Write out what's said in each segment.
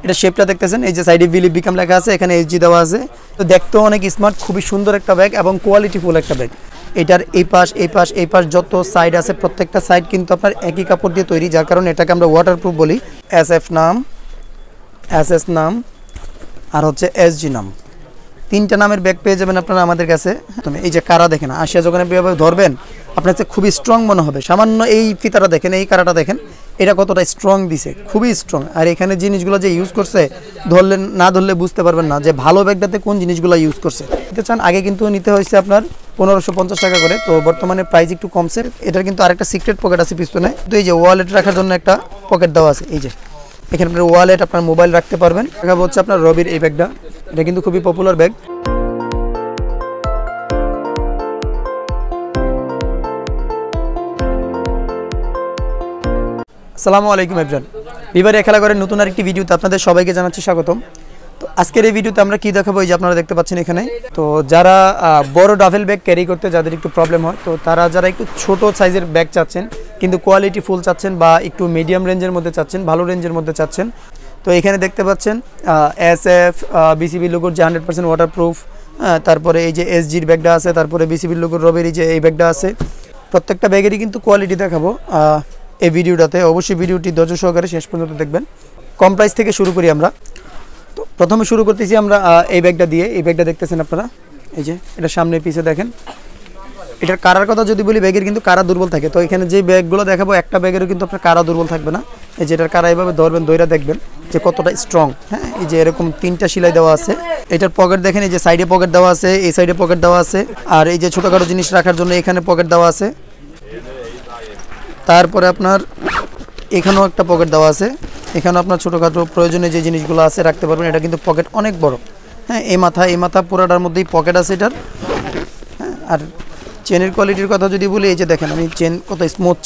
এটা শেপটা দেখতেছেন, এই যে সাইডে বিলিভ বিকাম লেখা আছে, এখানে এসজি দেওয়া আছে। তো দেখতেও অনেক স্মার্ট, খুবই সুন্দর একটা ব্যাগ এবং কোয়ালিটিফুল একটা ব্যাগ। এটার এই পাশ যত সাইড আছে প্রত্যেকটা সাইড কিন্তু আপনার একই কাপড় দিয়ে তৈরি, যার কারণে এটাকে আমরা ওয়াটারপ্রুফ বলি। SF নাম, SS নাম আর হচ্ছে SG নাম, 3টা নামের ব্যাগ পেয়ে যাবেন আপনারা আমাদের কাছে। তুমি এই যে কারা দেখেন, আসিয়া যখন এভাবে ধরবেন আপনার কাছে খুবই স্ট্রং মনে হবে। সামান্য এই ফিতাটা দেখেন, এই কারাটা দেখেন, এটা কতটা স্ট্রং দিছে, খুবই স্ট্রং। আর এখানে জিনিসগুলো যে ইউজ করছে না ধরলে বুঝতে পারবেন না যে ভালো ব্যাগটাতে কোন জিনিসগুলো ইউজ করছে। নিতে চান আগে কিন্তু নিতে হয়েছে আপনার 1550 টাকা করে, তো বর্তমানে প্রাইস একটু কমছে। এটার কিন্তু আরেকটা সিক্রেট পকেট আছে পিছনে, তো এই যে ওয়ালেট রাখার জন্য একটা পকেট দেওয়া আছে। এই যে এখানে আপনার ওয়ালেট, আপনার মোবাইল রাখতে পারবেন। দেখাবো হচ্ছে আপনার রবির এই ব্যাগটা, এটা কিন্তু খুবই পপুলার ব্যাগ। আসসালামু আলাইকুম এভরিওয়ান, বিবারে খেলা করে নতুন আরেকটি ভিডিওতে আপনাদের সবাইকে জানাচ্ছি স্বাগতম। তো আজকের এই ভিডিওতে আমরা কি দেখাবো, এই যে আপনারা দেখতে পাচ্ছেন এখানে। তো যারা বড় ডাভেল ব্যাগ ক্যারি করতে যাদের একটু প্রবলেম হয়, তো তারা যারা একটু ছোট সাইজের ব্যাগ চাচ্ছেন কিন্তু কোয়ালিটি ফুল চাচ্ছেন, বা একটু মিডিয়াম রেঞ্জের মধ্যে চাচ্ছেন, ভালো রেঞ্জের মধ্যে চাচ্ছেন, তো এখানে দেখতে পাচ্ছেন SF BCB লোগোর যে 100% ওয়াটারপ্রুফ, তারপরে এই যে SGর ব্যাগটা আছে, তারপরে BCB লোগোর রবের যে এই ব্যাগটা আছে। প্রত্যেকটা ব্যাগেরই কিন্তু কোয়ালিটি দেখাবো এই ভিডিওটাতে। অবশ্যই ভিডিওটি ধৈর্য সহকারে শেষ পর্যন্ত দেখবেন। কম প্রাইস থেকে শুরু করি আমরা। তো প্রথমে শুরু করতেছি আমরা এই ব্যাগটা দিয়ে। এই ব্যাগটা দেখতেছেন আপনারা, এই যে এটা সামনে পিছে দেখেন। এটার কারার কথা যদি বলি, ব্যাগের কিন্তু কারা দুর্বল থাকে। তো এখানে যে ব্যাগগুলো দেখাবো একটা ব্যাগেরও কিন্তু আপনার কারা দুর্বল থাকবে না। এই যে এটার কারা এইভাবে ধরবেন, দইরা দেখবেন যে কতটা স্ট্রং। হ্যাঁ, এই যে এরকম 3টা সেলাই দেওয়া আছে। এটার পকেট দেখেন, এই যে সাইডে পকেট দেওয়া আছে, এই সাইডে পকেট দেওয়া আছে, আর এই যে ছোটোখাটো জিনিস রাখার জন্য এখানে পকেট দেওয়া আছে। তারপরে আপনার এখানেও একটা পকেট দেওয়া আছে, এখানেও আপনার ছোটোখাটো প্রয়োজনীয় যে জিনিসগুলো আছে রাখতে পারবেন। এটা কিন্তু পকেট অনেক বড়। হ্যাঁ, এই মাথা পুরাটার মধ্যেই পকেট আছে এটার। হ্যাঁ, আর চেনের কোয়ালিটির কথা যদি বলি, এই যে দেখেন আমি চেন, কত স্মুথ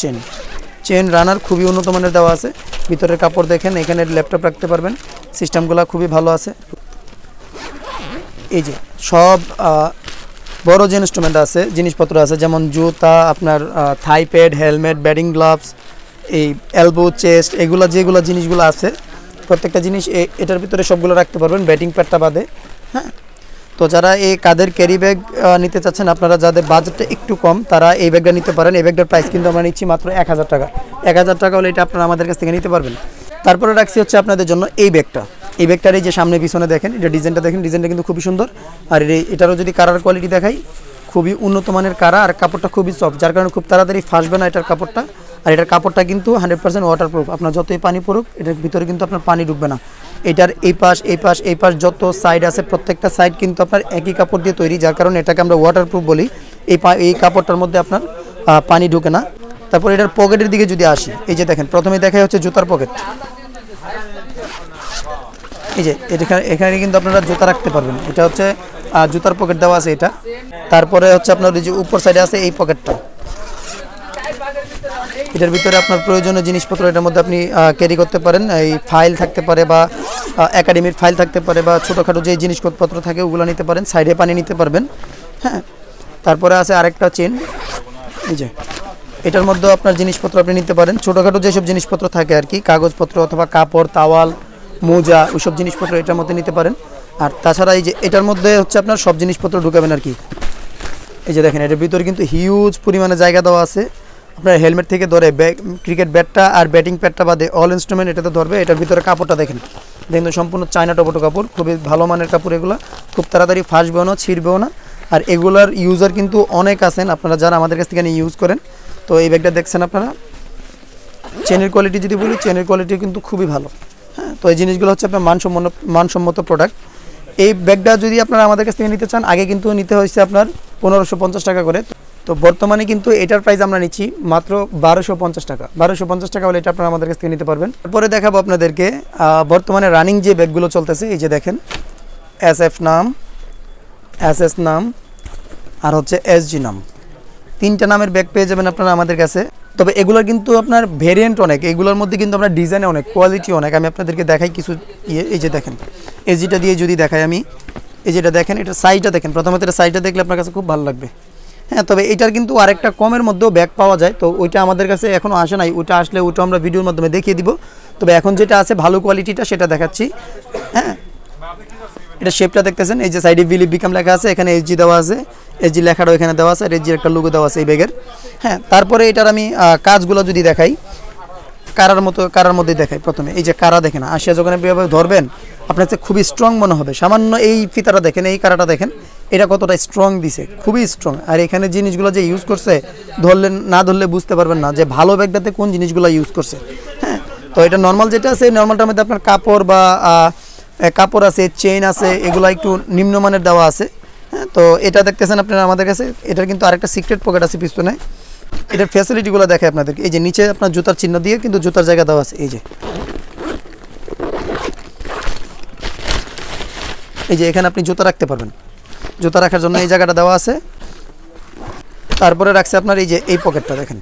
চেন রানার, খুবই উন্নত মানের দেওয়া আছে। ভিতরের কাপড় দেখেন, এখানে ল্যাপটপ রাখতে পারবেন, সিস্টেমগুলো খুবই ভালো আছে। এই যে সব বড় যে ইনস্ট্রুমেন্ট আছে, জিনিসপত্র আছে, যেমন জুতা, আপনার থাই প্যাড, হেলমেট, ব্যাটিং গ্লাভস, এই এলবো, চেস্ট, যেগুলো জিনিসগুলো আছে প্রত্যেকটা জিনিস এটার ভিতরে সবগুলো রাখতে পারবেন, ব্যাটিং প্যাডটা বাদে। হ্যাঁ, তো যারা এই কাঁধের ক্যারি ব্যাগ নিতে চাচ্ছেন, আপনারা যাদের বাজেটটা একটু কম, তারা এই ব্যাগটা নিতে পারেন। এই ব্যাগটার প্রাইস কিন্তু আমরা নিচ্ছি মাত্র 1000 টাকা। 1000 টাকা হলে এটা আপনারা আমাদের কাছ থেকে নিতে পারবেন। তারপরে রাখছি হচ্ছে আপনাদের জন্য এই ব্যাগটা। এই ব্যাগটার এই যে সামনে পিছনে দেখেন, এটা ডিজাইনটা দেখেন, ডিজাইনটা কিন্তু খুবই সুন্দর। আর এটারও যদি কারার কোয়ালিটি দেখাই, খুবই উন্নত মানের কারা, আর কাপড়টা খুবই সফট, যার কারণে খুব তাড়াতাড়ি ফাঁসবে না এটার কাপড়টা। আর এটার কাপড়টা কিন্তু 100% ওয়াটারপ্রুফ। আপনার যতই পানি পড়ুক এটার ভিতরে কিন্তু আপনার পানি ঢুকবে না। এটার এই পাশ যত সাইড আছে প্রত্যেকটা সাইড কিন্তু আপনার একই কাপড় দিয়ে তৈরি, যার কারণে এটাকে আমরা ওয়াটারপ্রুফ বলি। এই কাপড়টার মধ্যে আপনার পানি ঢুকে না। তারপর এটার পকেটের দিকে যদি আসি, এই যে দেখেন, প্রথমে দেখাই হচ্ছে জুতার পকেট। এই যে এখানে কিন্তু আপনারা জুতা রাখতে পারবেন, এটা হচ্ছে জুতার পকেট দেওয়া আছে এটা। তারপরে হচ্ছে আপনার এই যে উপর সাইডে আছে এই পকেটটা, এটার ভিতরে আপনার প্রয়োজনীয় জিনিসপত্র এটার মধ্যে আপনি ক্যারি করতে পারেন। এই ফাইল থাকতে পারে, বা একাডেমির ফাইল থাকতে পারে, বা ছোটোখাটো যে জিনিসপত্র থাকে ওগুলো নিতে পারেন। সাইডে পানি নিতে পারবেন। হ্যাঁ, তারপরে আছে আরেকটা চেন, এই যে এটার মধ্যেও আপনার জিনিসপত্র আপনি নিতে পারেন। ছোটোখাটো যেসব জিনিসপত্র থাকে আর কি, কাগজপত্র অথবা কাপড়, তাওয়াল, মোজা, ওইসব জিনিসপত্র এটার মধ্যে নিতে পারেন। আর তাছাড়া এই যে এটার মধ্যে হচ্ছে আপনার সব জিনিসপত্র ঢুকাবেন আর কি। এই যে দেখেন, এটার ভিতরে কিন্তু হিউজ পরিমাণে জায়গা দেওয়া আছে। আপনার হেলমেট থেকে ধরে ক্রিকেট ব্যাটটা আর ব্যাটিং প্যাডটা বাদে অল ইনস্ট্রুমেন্ট এটাতে ধরবে। এটার ভিতরে কাপড়টা দেখেন সম্পূর্ণ চায়না টপটো কাপড়, খুবই ভালো মানের কাপড়। এগুলো খুব তাড়াতাড়ি ফাঁসবেও না, ছিঁড়বেও না। আর এগুলার ইউজার কিন্তু অনেক আছেন আপনারা যারা আমাদের কাছ থেকে ইউজ করেন। তো এই ব্যাগটা দেখছেন আপনারা, চেনের কোয়ালিটি যদি বলি, চেনের কোয়ালিটি কিন্তু খুবই ভালো। হ্যাঁ, তো এই জিনিসগুলো হচ্ছে আপনার মানসম্মত প্রোডাক্ট। এই ব্যাগটা যদি আপনারা আমাদের কাছ থেকে নিতে চান, আগে কিন্তু নিতে হয়েছে আপনার 1550 টাকা করে। তো বর্তমানে কিন্তু এটার প্রাইস আমরা নিচ্ছি মাত্র 1250 টাকা। 1250 টাকা হলে এটা আপনারা আমাদের কাছ থেকে নিতে পারবেন। তারপরে দেখাবো আপনাদেরকে বর্তমানে রানিং যে ব্যাগগুলো চলতেছে। এই যে দেখেন, SF নাম, SS নাম আর হচ্ছে SG নাম, 3টা নামের ব্যাগ পেয়ে যাবেন আপনারা আমাদের কাছে। তবে এগুলোর কিন্তু আপনার ভেরিয়েন্ট অনেক, এগুলোর মধ্যে কিন্তু আপনার ডিজাইনে অনেক, কোয়ালিটি অনেক। আমি আপনাদেরকে দেখাই কিছু এই যে দেখেন, SGটা দিয়ে যদি দেখাই আমি, এই যেটা দেখেন, এটা সাইজটা দেখেন। প্রথমত এটা সাইজটা দেখলে আপনার কাছে খুব ভালো লাগবে। হ্যাঁ, তবে এটার কিন্তু আরেকটা কমের মধ্যেও ব্যাগ পাওয়া যায়, তো ওইটা আমাদের কাছে এখনও আসে নাই। ওইটা আসলে ওইটা আমরা ভিডিওর মাধ্যমে দেখিয়ে দিব তবে এখন যেটা আছে ভালো কোয়ালিটিটা সেটা দেখাচ্ছি। হ্যাঁ, এটা শেপটা দেখতেছেন, এই যে সাইডে বিলিভ বিকাম লেখা আছে, এখানে এসজি দেওয়া আছে, এসজি লেখাটাও এখানে দেওয়া আছে, আর এসজির একটা লোগো দেওয়া আছে এই ব্যাগের। হ্যাঁ, তারপরে এটার আমি কাজগুলো যদি দেখাই, কারার মধ্যে দেখাই। প্রথমে এই যে কারা দেখেন, আসিয়া যখন আপনি ধরবেন আপনার কাছে খুবই স্ট্রং মনে হবে। সামান্য এই ফিতাটা দেখেন, এই কারাটা দেখেন, এটা কতটা স্ট্রং দিছে, খুবই স্ট্রং। আর এখানে জিনিসগুলো যে ইউজ করছে, ধরলে বুঝতে পারবেন না যে ভালো ব্যাগটাতে কোন জিনিসগুলো ইউজ করছে। হ্যাঁ, তো এটা নর্মাল যেটা আছে, নর্মালটার মধ্যে আপনার কাপড় বা কাপড় আছে, চেইন আছে, এগুলো একটু নিম্নমানের দেওয়া আছে। হ্যাঁ, তো এটা দেখতেছেন আপনারা আমাদের কাছে। এটার কিন্তু আরেকটা সিক্রেট পকেট আছে পিছনে। এটার ফ্যাসিলিটিগুলো দেখে আপনাদেরকে। এই যে নিচে আপনার জুতার চিহ্ন দিয়ে কিন্তু জুতার জায়গা দেওয়া আছে। এই যে এখানে আপনি জুতা রাখতে পারবেন, জুতা রাখার জন্য এই জায়গাটা দেওয়া আছে। তারপরে রাখছে আপনার এই যে এই পকেটটা দেখেন,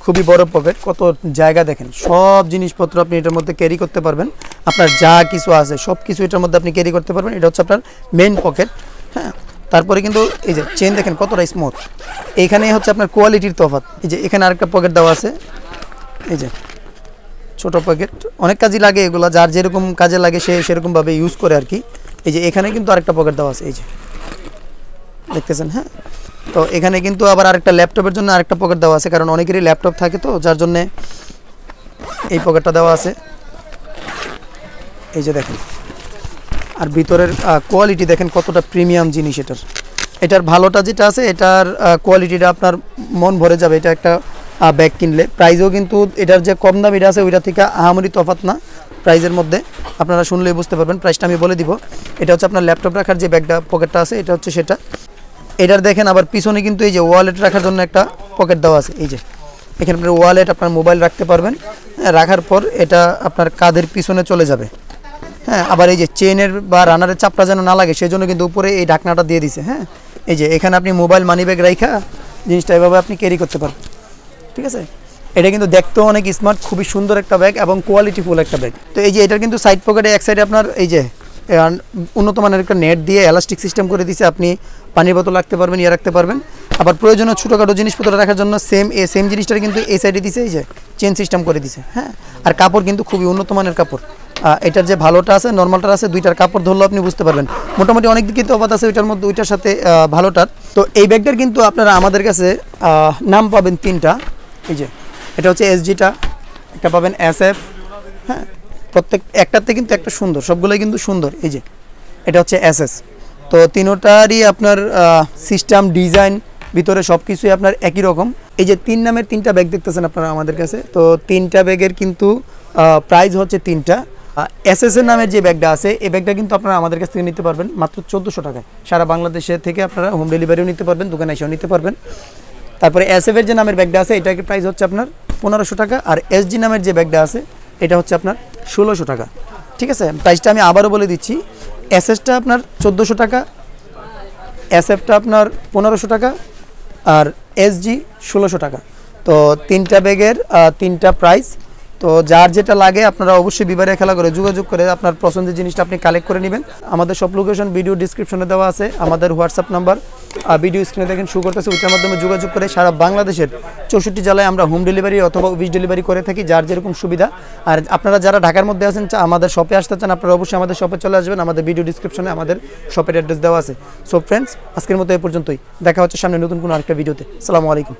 খুবই বড় পকেট, কত জায়গা দেখেন। সব জিনিসপত্র আপনি এটার মধ্যে ক্যারি করতে পারবেন। আপনার যা কিছু আছে সব কিছু এটার মধ্যে আপনি ক্যারি করতে পারবেন। এটা হচ্ছে আপনার মেইন পকেট। হ্যাঁ, তারপরে কিন্তু এই যে চেন দেখেন কতটা স্মুথ। এইখানে হচ্ছে আপনার কোয়ালিটির তফাৎ। এই যে এখানে আরেকটা পকেট দেওয়া আছে, এই যে ছোট পকেট, অনেক কাজে লাগে এগুলো, যার যেরকম কাজে লাগে সে সেরকমভাবে ইউজ করে আর কি। এই যে এখানে কিন্তু আরেকটা পকেট দেওয়া আছে, এই যে দেখতেছেন। হ্যাঁ, তো এখানে কিন্তু আবার আরেকটা ল্যাপটপের জন্য আরেকটা পকেট দেওয়া আছে, কারণ অনেকেরই ল্যাপটপ থাকে, তো যার জন্য এই পকেটটা দেওয়া আছে। এই যে দেখেন, আর ভিতরের কোয়ালিটি দেখেন কতটা প্রিমিয়াম জিনিস। এটার ভালোটা যেটা আছে, এটার কোয়ালিটিটা আপনার মন ভরে যাবে। এটা একটা ব্যাগ কিনলে প্রাইসও কিন্তু এটার যে কম দাম এটা আছে, ওইটা থেকে আহামরি তফাৎ না প্রাইসের মধ্যে। আপনারা শুনলেই বুঝতে পারবেন। প্রাইসটা আমি বলে দিব। এটা হচ্ছে আপনার ল্যাপটপ রাখার যে ব্যাগটা পকেটটা আছে, এটা হচ্ছে সেটা। এটার দেখেন আবার পিছনে কিন্তু এই যে ওয়ালেট রাখার জন্য একটা পকেট দেওয়া আছে। এই যে এখানে আপনার ওয়ালেট, আপনার মোবাইল রাখতে পারবেন। রাখার পর এটা আপনার কাঁধের পিছনে চলে যাবে। হ্যাঁ, আবার এই যে চেনের বা রানারের চাপটা যেন না লাগে সেজন্য কিন্তু উপরে এই ঢাকনাটা দিয়ে দিছে। হ্যাঁ, এই যে এখানে আপনি মোবাইল মানি ব্যাগ রাখা জিনিসটা এভাবে আপনি ক্যারি করতে পারবেন। ঠিক আছে, এটা কিন্তু দেখতেও অনেক স্মার্ট, খুবই সুন্দর একটা ব্যাগ এবং কোয়ালিটিফুল একটা ব্যাগ। তো এই যে এটার কিন্তু সাইড পকেটে এক সাইডে আপনার এই যে উন্নত মানের একটা নেট দিয়ে এলাস্টিক সিস্টেম করে দিয়েছে। আপনি পানির বোতল রাখতে পারবেন, ইয়ে রাখতে পারবেন। আবার প্রয়োজনীয় ছোটোখাটো জিনিসপত্র রাখার জন্য সেম জিনিসটা কিন্তু এই সাইডে দিছে, এই যে চেন সিস্টেম করে দিছে। হ্যাঁ, আর কাপড় কিন্তু খুবই উন্নত মানের কাপড়। এটার যে ভালোটা আছে, নর্মালটার আছে, দুইটার কাপড় ধরলেও আপনি বুঝতে পারবেন মোটামুটি অনেক দিকে তফাৎ আছে ওইটার মধ্যে, ওইটার সাথে ভালোটার। তো এই ব্যাগটার কিন্তু আপনারা আমাদের কাছে নাম পাবেন তিনটা। এই যে এটা হচ্ছে এসজিটা, একটা পাবেন SF। হ্যাঁ, প্রত্যেক একটাতে কিন্তু একটা সুন্দর, সবগুলোই কিন্তু সুন্দর। এই যে এটা হচ্ছে SS। তো তিনোটারই আপনার সিস্টেম, ডিজাইন, ভিতরে সব কিছুই আপনার একই রকম। এই যে 3 নামের 3টা ব্যাগ দেখতেছেন আপনারা আমাদের কাছে, তো 3টা ব্যাগের কিন্তু প্রাইস হচ্ছে 3টা। SS এর নামের যে ব্যাগটা আছে, এই ব্যাগটা কিন্তু আপনারা আমাদের কাছ থেকে নিতে পারবেন মাত্র 1400 টাকায়। সারা বাংলাদেশে থেকে আপনারা হোম ডেলিভারিও নিতে পারবেন, দোকানে এসেও নিতে পারবেন। তারপরে SF এর যে নামের ব্যাগটা আছে, এটার প্রাইস হচ্ছে আপনার 1500 টাকা। আর SG নামের যে ব্যাগটা আছে, এটা হচ্ছে আপনার 1600 টাকা। ঠিক আছে, প্রাইসটা আমি আবারও বলে দিচ্ছি। SS-টা আপনার 1400 টাকা, SF-টা আপনার 1500 টাকা, আর SG 1600 টাকা। তো 3টা ব্যাগের 3টা প্রাইস। তো যার যেটা লাগে আপনারা অবশ্যই বিবারিয়া খেলা করে যোগাযোগ করে আপনার পছন্দের জিনিসটা আপনি কালেক্ট করে নেবেন। আমাদের সব লোকেশন ভিডিও ডিসক্রিপশনে দেওয়া আছে। আমাদের হোয়াটসঅ্যাপ নাম্বার ভিডিও স্ক্রিনে দেখেন শো করতেছে, ওইটার মাধ্যমে যোগাযোগ করে সারা বাংলাদেশের 64 জেলায় আমরা হোম ডেলিভারি অথবা অফিস ডেলিভারি করে থাকি, যার যেরকম সুবিধা। আর আপনারা যারা ঢাকার মধ্যে আছেন, আমাদের শপে আসতে চান, আপনারা অবশ্যই আমাদের শপে চলে আসবেন। আমাদের ভিডিও ডিসক্রিপশনে আমাদের শপের অ্যাড্রেস দেওয়া আছে। সো ফ্রেন্ডস, আজকের মতো এই পর্যন্তই। দেখা হচ্ছে সামনে নতুন কোনো আরেকটা ভিডিওতে। আসসালামু আলাইকুম।